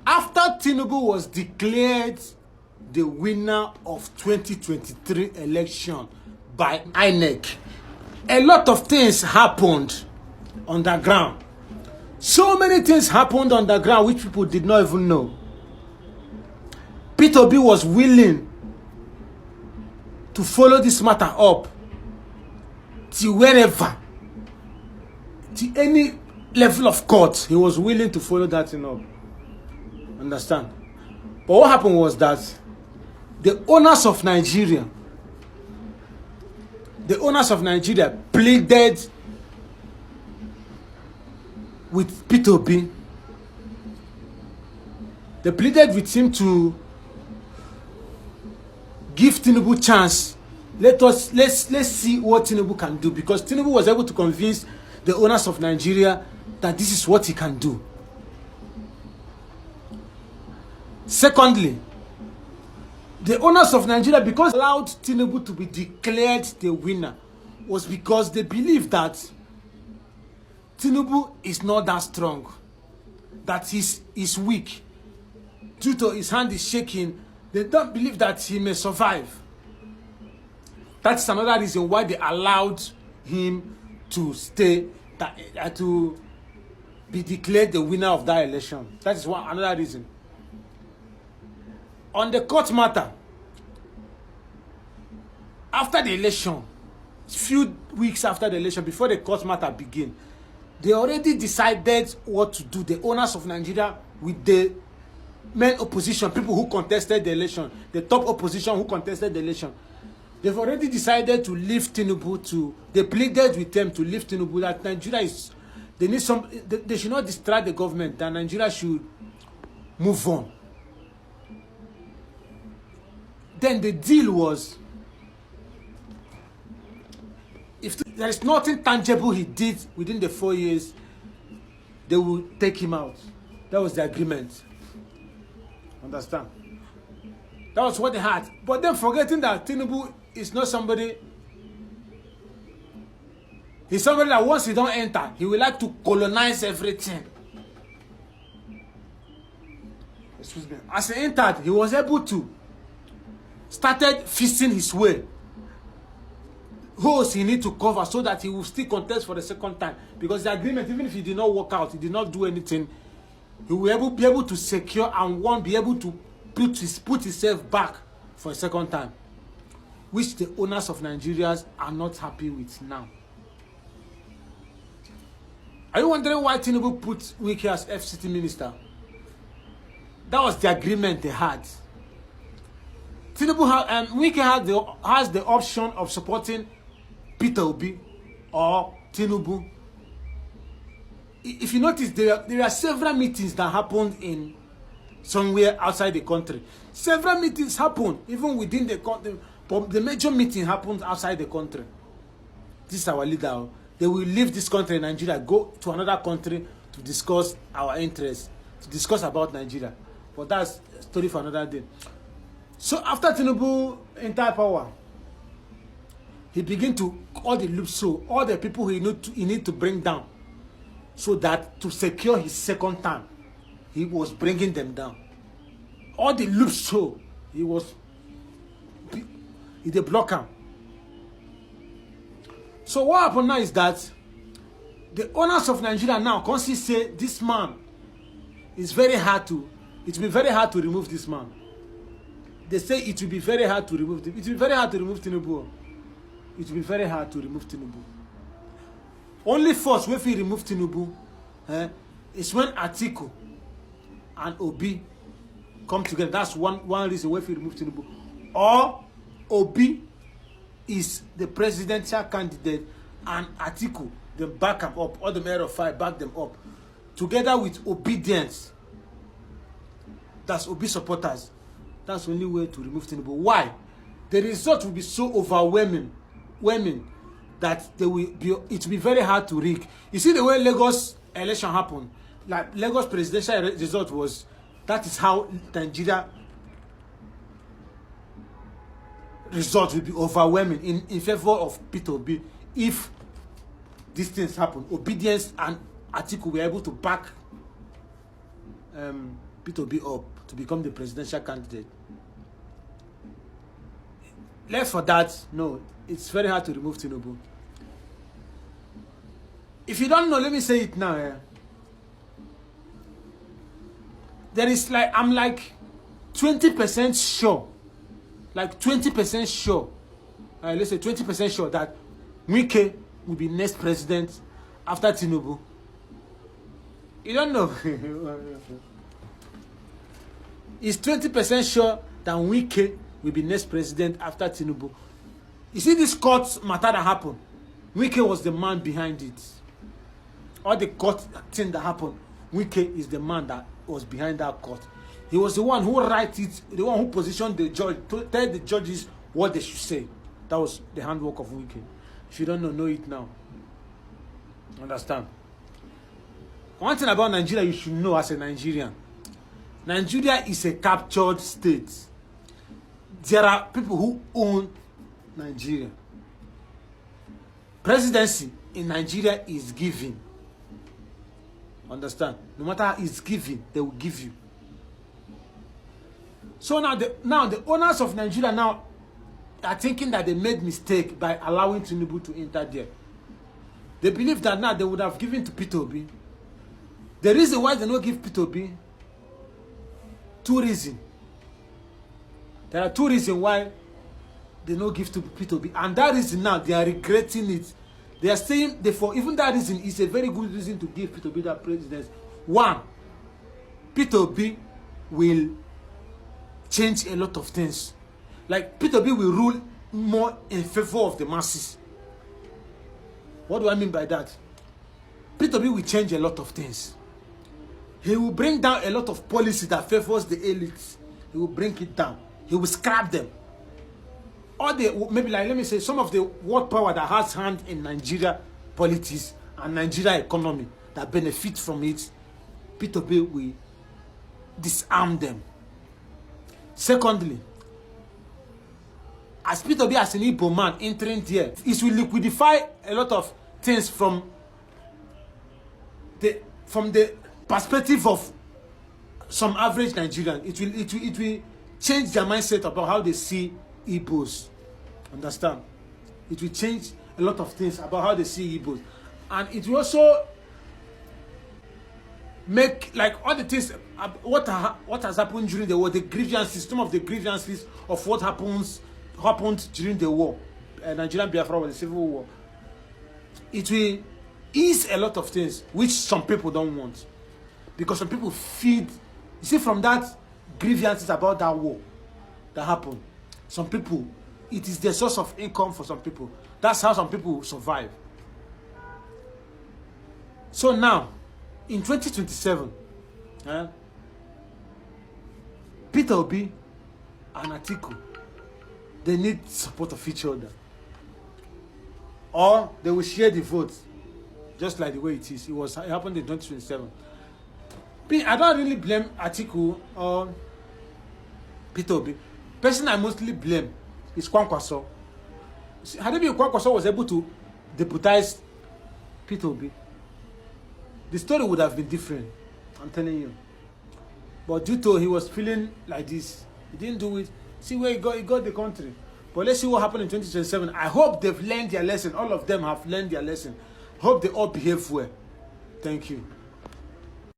After Tinubu was declared the winner of 2023 election by INEC, a lot of things happened on the ground. So many things happened on the ground which people did not even know. Peterobi was willing to follow this matter up to wherever, to any level of court. He was willing to follow that thing up. Understand? But what happened was that the owners of Nigeria pleaded with Peterobi. They pleaded with him to give Tinubu chance. Let's see what Tinubu can do, because Tinubu was able to convince the owners of Nigeria that this is what he can do. Secondly, the owners of Nigeria, because allowed Tinubu to be declared the winner, was because they believe that Tinubu is not that strong, that he's weak. Due to his hand is shaking, they don't believe that he may survive. That's another reason why they allowed him to stay, to be declared the winner of that election. That is another reason. On the court matter, after the election, few weeks after the election, before the court matter began, they already decided what to do. The owners of Nigeria, with the main opposition, people who contested the election, the top opposition who contested the election, they've already decided to leave Tinubu. They pleaded with them to leave Tinubu, that Nigeria is, they should not distract the government, that Nigeria should move on. Then the deal was, if there is nothing tangible he did within the 4 years, they will take him out. That was the agreement. Understand? That was what they had. But then forgetting that Tinubu is not somebody, he's somebody that once he don't enter, he will like to colonize everything. Excuse me. As he entered, he was able to started feasting his way. Holes he need to cover so that he will still contest for the second time. Because the agreement, even if he did not work out, he did not do anything, he will be able to secure and won't be able to put himself back for a second time, which the owners of Nigeria are not happy with now. Are you wondering why Tinubu put Wike as FCT minister? That was the agreement they had. Wike has the option of supporting Peterobi or Tinubu. If you notice, there are several meetings that happened in somewhere outside the country. Several meetings happened even within the country, but the major meeting happened outside the country. This is our leader. They will leave this country, Nigeria, go to another country to discuss our interests, to discuss about Nigeria. But that's a story for another day. So after Tinubu entered power, he began to all the loops, so all the people he need to bring down, so that to secure his second term, he was bringing them down. All the loops, so he did block him. So what happened now is that the owners of Nigeria now constantly say this man is very hard to. It will be very hard to remove this man. They say it will be very hard to remove them. It will be very hard to remove Tinubu. It will be very hard to remove Tinubu. Only force if we remove Tinubu is when Atiku and Obi come together. That's one reason why we remove Tinubu. Or Obi is the presidential candidate and Atiku, they back him up, all the mayor of five back them up, together with obedience. That's Obi supporters. That's the only way to remove Tinubu. Why? The result will be so overwhelming that it will be very hard to rig. You see the way Lagos election happened, like Lagos presidential result was, that is how Nigeria result will be overwhelming in favor of Peterobi if these things happen. Obedience and Atiku were able to back Peterobi up to become the presidential candidate. Left for that, no, it's very hard to remove Tinubu. If you don't know, let me say it now. There is like, I'm like 20% sure, like 20% sure, let's say 20% sure that Wike will be next president after Tinubu. You don't know. It's 20% sure that Wike will be next president after Tinubu. You see this court matter that happened? Wike was the man behind it. All the court thing that happened, Wike is the man that was behind that court. He was the one who write it, the one who positioned the judge, to tell the judges what they should say. That was the handwork of Wike. If you don't know it now. Understand? One thing about Nigeria you should know as a Nigerian. Nigeria is a captured state. There are people who own Nigeria. Presidency in Nigeria is given. Understand? No matter how it's given, they will give you. So now the owners of Nigeria now are thinking that they made mistake by allowing Tinubu to enter there. They believe that now they would have given to Peterobi. The reason why they don't give Peterobi, two reasons. There are two reasons why they don't give to Peterobi, and that reason now they are regretting it. They are saying, therefore, even that reason is a very good reason to give Peterobi that presidency. One, Peterobi will change a lot of things. Like Peterobi will rule more in favor of the masses. What do I mean by that? Peterobi will change a lot of things. He will bring down a lot of policy that favors the elites. He will bring it down. He will scrap them. Or maybe like, let me say, some of the world power that has hand in Nigeria politics and Nigeria economy that benefit from it, Peterobi will disarm them. Secondly, as Peterobi as an Igbo man entering there, it will liquidify a lot of things from the perspective of some average Nigerian. It will change their mindset about how they see Igbos. Understand? It will change a lot of things about how they see Igbos. And it will also make, like, all the things, what has happened during the war, the grievances, some of the grievances of what happened during the war. Nigerian Biafra was a civil war. It will ease a lot of things which some people don't want. Because some people feed, you see, from that grievances about that war that happened, some people, it is the source of income for some people. That's how some people survive. So now, in 2027, Peterobi and Atiku, they need support of each other. Or they will share the votes, just like the way it is. It happened in 2027. I don't really blame Atiku or Peterobi. Person I mostly blame is Kwankwaso. Had it been Kwankwaso was able to deputize Peterobi, the story would have been different. I'm telling you. But due to he was feeling like this, he didn't do it. See where he got the country. But let's see what happened in 2027. I hope they've learned their lesson. All of them have learned their lesson. Hope they all behave well. Thank you.